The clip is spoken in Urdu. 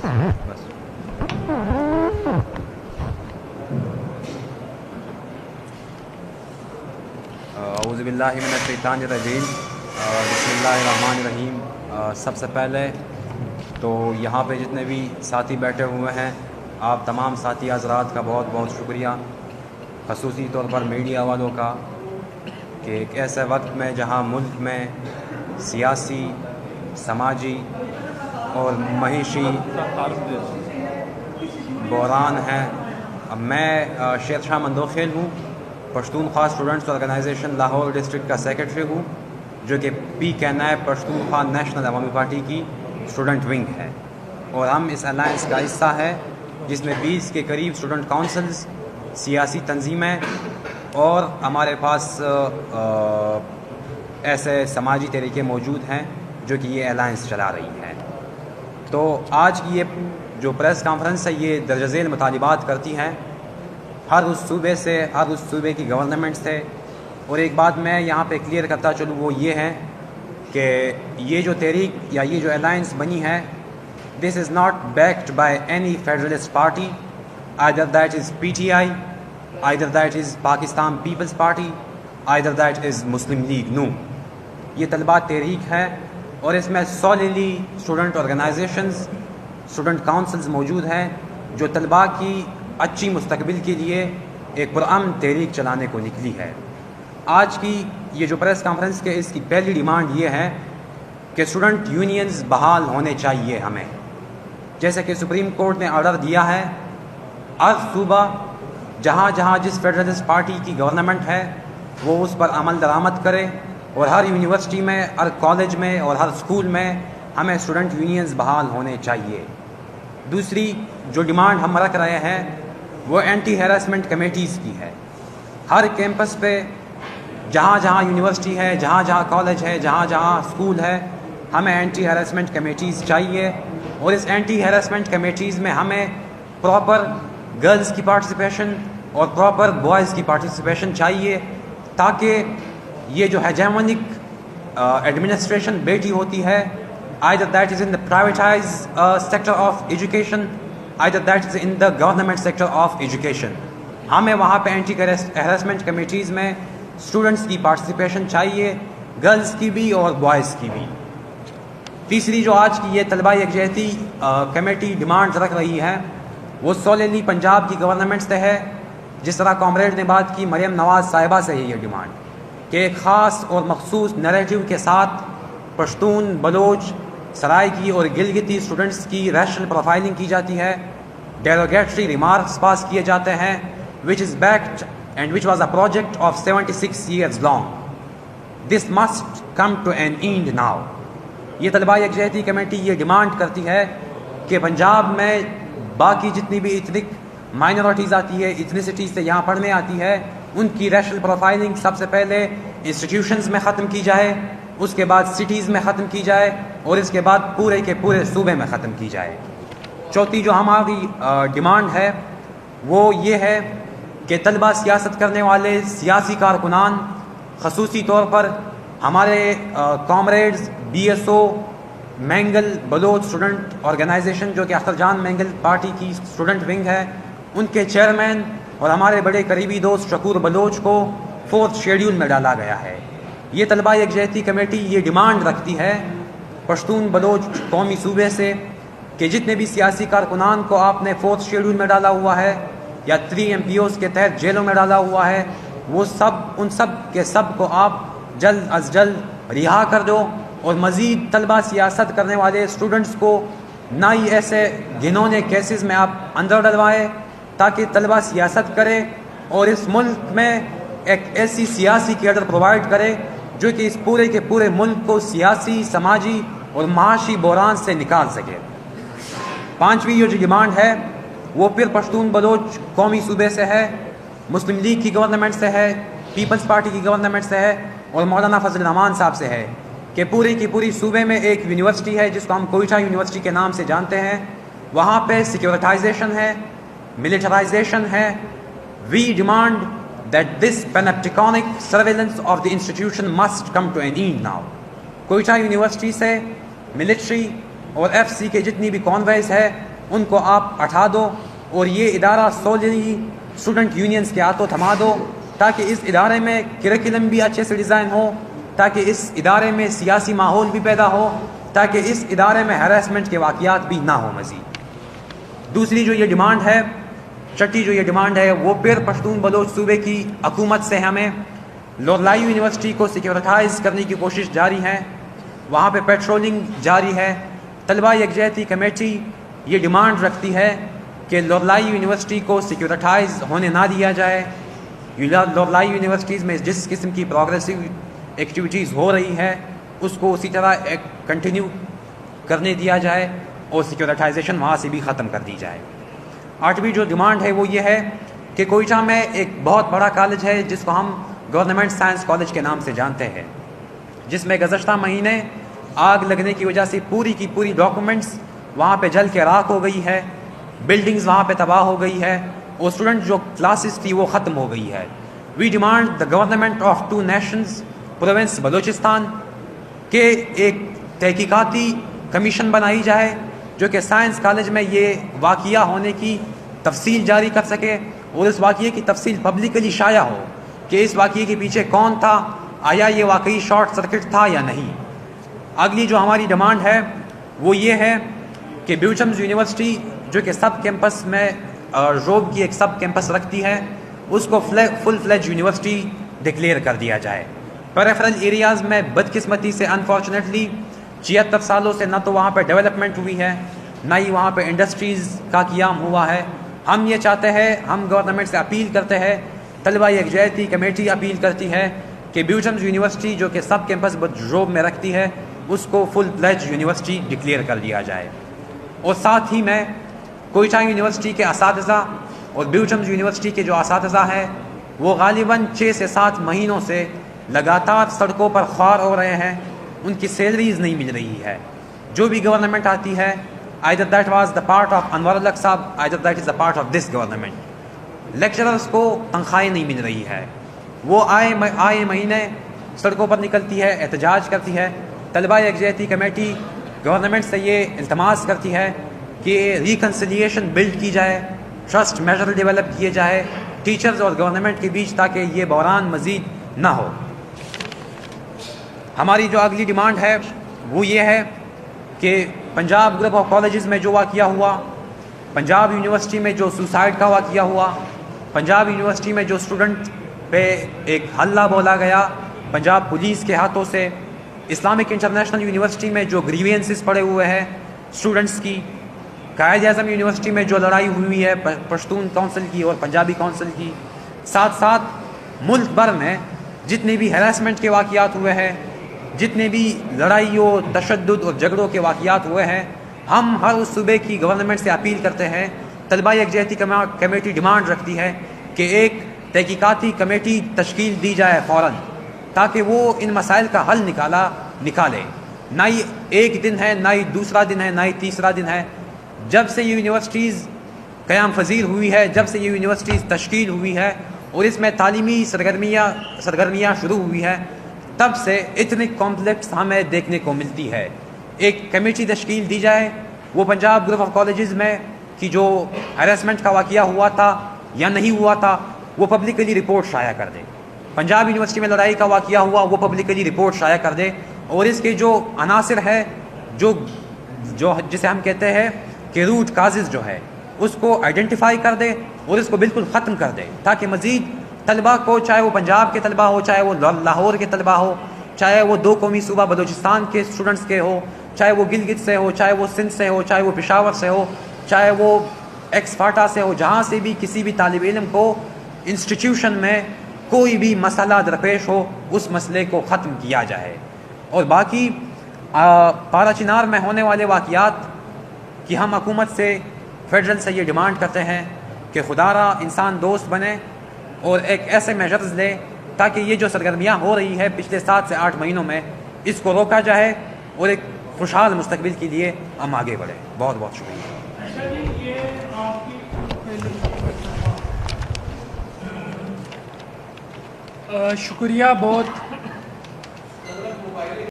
بس اعوذ باللہ من الشیطان الرجیم، بسم اللہ الرحمن الرحیم۔ سب سے پہلے تو یہاں پہ جتنے بھی ساتھی بیٹھے ہوئے ہیں، آپ تمام ساتھی حضرات کا بہت بہت شکریہ، خصوصی طور پر میڈیا والوں کا، کہ ایک ایسے وقت میں جہاں ملک میں سیاسی، سماجی اور معاشی بحران ہے۔ میں شیر شاہ مندوخیل ہوں، Pashtunkhwa students organization Lahore district کا سیکرٹری ہوں، جو کہ PKNAB Pashtunkhwa national Awami party کی اسٹوڈنٹ ونگ ہے، اور ہم اس الائنس کا حصہ ہے جس میں 20 کے قریب اسٹوڈنٹ کونسلز، سیاسی تنظیمیں اور ہمارے پاس ایسے سماجی طریقے موجود ہیں جو کہ یہ الائنس چلا رہی ہیں۔ تو آج کی یہ جو پریس کانفرنس ہے، یہ درج ذیل مطالبات کرتی ہیں ہر اس صوبے سے، ہر اس صوبے کی گورنمنٹ سے۔ اور ایک بات میں یہاں پہ کلیئر کرتا چلوں، وہ یہ ہے کہ یہ جو تحریک یا یہ جو الائنس بنی ہے، this is not backed by any federalist party, either that is PTI, either that is Pakistan peoples party, either that is Muslim League Noon. یہ طلبہ تحریک ہے اور اس میں solely student organizations, student councils موجود ہیں جو طلباء کی اچھی مستقبل کے لیے ایک پرامن تحریک چلانے کو نکلی ہے۔ آج کی یہ جو پریس کانفرنس کے اس کی پہلی ڈیمانڈ یہ ہے کہ اسٹوڈنٹ یونینز بحال ہونے چاہیے ہمیں، جیسے کہ سپریم کورٹ نے آرڈر دیا ہے ہر صوبہ جہاں جہاں جس فیڈرلسٹ پارٹی کی گورنمنٹ ہے وہ اس پر عمل درآمد کرے، اور ہر یونیورسٹی میں، ہر کالج میں اور ہر اسکول میں ہمیں اسٹوڈنٹ یونینز بحال ہونے چاہیے۔ دوسری جو ڈیمانڈ ہم رکھ رہے ہیں وہ اینٹی ہیراسمنٹ کمیٹیز کی ہے۔ ہر کیمپس پہ جہاں جہاں یونیورسٹی ہے، جہاں جہاں کالج ہے، جہاں جہاں اسکول ہے، ہمیں اینٹی ہیراسمنٹ کمیٹیز چاہیے، اور اس اینٹی ہیراسمنٹ کمیٹیز میں ہمیں پراپر گرلز کی پارٹیسپیشن اور پراپر بوائز کی پارٹیسپیشن چاہیے، تاکہ یہ جو ہیجمونک ایڈمنسٹریشن بیٹی ہوتی ہے، either that is in the privatized sector of education, either that is in the government sector of education، ہمیں وہاں پہ اینٹی ہیراسمنٹ کمیٹیز میں اسٹوڈنٹس کی پارٹیسپیشن چاہیے، گرلز کی بھی اور بوائز کی بھی۔ تیسری جو آج کی یہ طلبہ یکجہتی کمیٹی ڈیمانڈ رکھ رہی ہے وہ سولیلی پنجاب کی گورنمنٹ سے ہے۔ جس طرح کامریڈ نے بات کی مریم نواز صاحبہ سے ہے یہ ڈیمانڈ کہ ایک خاص اور مخصوص نیریٹو کے ساتھ پشتون، بلوچ، سرائکی اور گلگتی اسٹوڈنٹس کی ریشنل پروفائلنگ کی جاتی ہے، ڈیروگیٹری ریمارکس پاس کیے جاتے ہیں، which is backed and which was a project of 76 years long. This must come to an end now. یہ طلبہ یکجہتی کمیٹی یہ ڈیمانڈ کرتی ہے کہ پنجاب میں باقی جتنی بھی ایتھنک مائنورٹیز آتی ہے، ایتھنیسٹیز سے یہاں پڑھنے آتی ہے، ان کی ریشنل پروفائلنگ سب سے پہلے انسٹیٹیوشنز میں ختم کی جائے، اس کے بعد سٹیز میں ختم کی جائے، اور اس کے بعد پورے کے پورے صوبے میں ختم کی جائے۔ چوتھی جو ہماری ڈیمانڈ ہے وہ یہ ہے کہ طلبہ سیاست کرنے والے سیاسی کارکنان، خصوصی طور پر ہمارے comrades BSO Mengal Baloch student organization, جو کہ اختر جان مینگل پارٹی کی اسٹوڈنٹ ونگ ہے، ان کے چیئرمین اور ہمارے بڑے قریبی دوست شکور بلوچ کو 4th شیڈیول میں ڈالا گیا ہے۔ یہ طلبہ یکجہتی کمیٹی یہ ڈیمانڈ رکھتی ہے پشتون بلوچ قومی صوبے سے کہ جتنے بھی سیاسی کارکنان کو آپ نے 4th شیڈیول میں ڈالا ہوا ہے یا 3 MPOs کے تحت جیلوں میں ڈالا ہوا ہے، وہ سب ان سب کے سب کو آپ جلد از جلد رہا کر دو، اور مزید طلبہ سیاست کرنے والے اسٹوڈنٹس کو نہ ہی ایسے گھنونے کیسز میں آپ اندر ڈلوائے، تاکہ طلبہ سیاست کرے اور اس ملک میں ایک ایسی سیاسی کیڈر پرووائڈ کرے جو کہ اس پورے کے پورے ملک کو سیاسی، سماجی اور معاشی بحران سے نکال سکے۔ پانچویں یہ جو ڈیمانڈ ہے وہ پھر پشتون بلوچ قومی صوبے سے ہے، مسلم لیگ کی گورنمنٹ سے ہے، پیپلز پارٹی کی گورنمنٹ سے ہے اور مولانا فضل الرحمان صاحب سے ہے کہ پوری کی پوری صوبے میں ایک یونیورسٹی ہے جس کو ہم کوئٹہ یونیورسٹی کے نام سے جانتے ہیں، وہاں پہ سیکورٹائزیشن ہے، ملٹرائزیشن ہے۔ We demand that this panopticonic surveillance of the institution must come to an end now. Quetta university سے ملٹری اور FCC کے جتنی بھی کانویز ہے ان کو آپ ہٹا دو اور یہ ادارہ سولری اسٹوڈنٹ یونینز کے ہاتھوں تھما دو، تاکہ اس ادارے میں کریکولم بھی اچھے سے ڈیزائن ہو، تاکہ اس ادارے میں سیاسی ماحول بھی پیدا ہو، تاکہ اس ادارے میں ہراسمنٹ کے واقعات بھی نہ ہو مزید۔ دوسری جو یہ ڈیمانڈ ہے، چھٹی جو یہ ڈیمانڈ ہے، وہ پیر پشتون بلوچ صوبے کی حکومت سے ہمیں لولائی یونیورسٹی کو سیکورٹائز کرنے کی کوشش جاری ہے، وہاں پہ پیٹرولنگ جاری ہے۔ طلبہ یکجہتی کمیٹی یہ ڈیمانڈ رکھتی ہے کہ لولائی یونیورسٹی کو سیکورٹائز ہونے نہ دیا جائے، لولائی یونیورسٹیز میں جس قسم کی پروگریسو ایکٹیویٹیز ہو رہی ہے اس کو اسی طرح کنٹینیو کرنے دیا جائے اور سیکورٹائزیشن وہاں سے بھی ختم کر دی جائے۔ آٹھویں جو ڈیمانڈ ہے وہ یہ ہے کہ کوئٹہ میں ایک بہت بڑا کالج ہے جس کو ہم گورنمنٹ سائنس کالج کے نام سے جانتے ہیں، جس میں گزشتہ مہینے آگ لگنے کی وجہ سے پوری کی پوری ڈاکومنٹس وہاں پہ جل کے راکھ ہو گئی ہے، بلڈنگز وہاں پہ تباہ ہو گئی ہے اور اسٹوڈنٹ جو کلاسز تھی وہ ختم ہو گئی ہے۔ We demand the government of 2 nations province Balochistan کہ ایک تحقیقاتی کمیشن بنائی جائے جو کہ سائنس کالج میں یہ واقعہ ہونے کی تفصیل جاری کر سکے اور اس واقعے کی تفصیل پبلکلی شائع ہو کہ اس واقعے کے پیچھے کون تھا، آیا یہ واقعی شارٹ سرکٹ تھا یا نہیں۔ اگلی جو ہماری ڈیمانڈ ہے وہ یہ ہے کہ بیوچمز یونیورسٹی جو کہ سب کیمپس میں روب کی ایک سب کیمپس رکھتی ہے اس کو فل فلیج یونیورسٹی ڈکلیئر کر دیا جائے۔ پیریفرل ایریاز میں بدقسمتی سے انفارچونیٹلی 76 سالوں سے نہ تو وہاں پہ ڈیولپمنٹ ہوئی ہے نہ ہی وہاں پہ انڈسٹریز کا قیام ہوا ہے۔ ہم یہ چاہتے ہیں، ہم گورنمنٹ سے اپیل کرتے ہیں، طلبہ یکجہتی کمیٹی اپیل کرتی ہے کہ بیوچمز یونیورسٹی جو کہ سب کیمپس روب میں رکھتی ہے اس کو فل فلیج یونیورسٹی ڈکلیئر کر دیا جائے۔ اور ساتھ ہی میں کوئٹہ یونیورسٹی کے اساتذہ اور بیوچمز یونیورسٹی کے جو اساتذہ ہیں وہ غالباً 6 سے 7 مہینوں سے لگاتار سڑکوں پر خوار ہو رہے ہیں، ان کی سیلریز نہیں مل رہی ہے۔ جو بھی گورنمنٹ آتی ہے either that was the part of انوار الحق صاحب either that is the part of this government، lecturers کو تنخواہیں نہیں مل رہی ہے، وہ آئے مہینے سڑکوں پر نکلتی ہے، احتجاج کرتی ہے۔ طلبہ یکجہتی کمیٹی گورنمنٹ سے یہ التماس کرتی ہے کہ ریکنسیلیشن بلڈ کی جائے، ٹرسٹ میجر ڈیولپ کیے جائے ٹیچرز اور گورنمنٹ کے بیچ تاکہ یہ بحران مزید نہ ہو۔ ہماری جو اگلی ڈیمانڈ ہے وہ یہ ہے کہ پنجاب گروپ آف کالجز میں جو واقعہ ہوا، پنجاب یونیورسٹی میں جو سوسائڈ کا واقعہ ہوا، پنجاب یونیورسٹی میں جو اسٹوڈنٹ پہ ایک حلہ بولا گیا پنجاب پولیس کے ہاتھوں سے، اسلامک انٹرنیشنل یونیورسٹی میں جو گریوینسز پڑے ہوئے ہیں اسٹوڈنٹس کی، قائد اعظم یونیورسٹی میں جو لڑائی ہوئی ہے پشتون کونسل کی اور پنجابی کونسل کی، ساتھ ساتھ ملک بھر میں جتنے بھی ہراسمنٹ کے واقعات ہوئے ہیں، جتنے بھی لڑائیوں تشدد اور جھگڑوں کے واقعات ہوئے ہیں، ہم ہر اس صوبے کی گورنمنٹ سے اپیل کرتے ہیں، طلبہ یکجہتی کمیٹی ڈیمانڈ رکھتی ہے کہ ایک تحقیقاتی کمیٹی تشکیل دی جائے فوراً تاکہ وہ ان مسائل کا حل نکالے۔ نہ ہی ایک دن ہے، نہ ہی دوسرا دن ہے، نہ ہی تیسرا دن ہے، جب سے یہ یونیورسٹیز قیام پذیر ہوئی ہے، جب سے یہ یونیورسٹیز تشکیل ہوئی ہے اور اس میں تعلیمی سرگرمیاں شروع ہوئی ہے، تب سے اتنے کمپلیکس ہمیں دیکھنے کو ملتی ہے۔ ایک کمیٹی تشکیل دی جائے، وہ پنجاب گروپ آف کالجز میں کی جو ہراسمنٹ کا واقعہ ہوا تھا یا نہیں ہوا تھا وہ پبلکلی رپورٹ شائع کر دے، پنجاب یونیورسٹی میں لڑائی کا واقعہ ہوا وہ پبلکلی رپورٹ شائع کر دے، اور اس کے جو عناصر ہے جو جسے ہم کہتے ہیں کہ روٹ کازز جو ہے اس کو آئیڈینٹیفائی کر دے اور اس کو بالکل ختم کر دے، تاکہ مزید طلبہ کو، چاہے وہ پنجاب کے طلبہ ہو، چاہے وہ لاہور کے طلبہ ہو، چاہے وہ 2 قومی صوبہ بلوچستان کے اسٹوڈنٹس کے ہو، چاہے وہ گلگت سے ہو، چاہے وہ سندھ سے ہو، چاہے وہ پشاور سے ہو، چاہے وہ ایکس فاٹا سے ہو، جہاں سے بھی کسی بھی طالب علم کو انسٹیٹیوشن میں کوئی بھی مسئلہ درپیش ہو اس مسئلے کو ختم کیا جائے۔ اور باقی پارا چنار میں ہونے والے واقعات کی ہم حکومت سے، فیڈرل سے یہ ڈیمانڈ کرتے ہیں کہ خدا را انسان دوست بنے اور ایک ایسے میجرز لے تاکہ یہ جو سرگرمیاں ہو رہی ہے پچھلے 7 سے 8 مہینوں میں اس کو روکا جائے اور ایک خوشحال مستقبل کے لیے ہم آگے بڑھیں۔ بہت بہت شکریہ۔ شکریہ بہت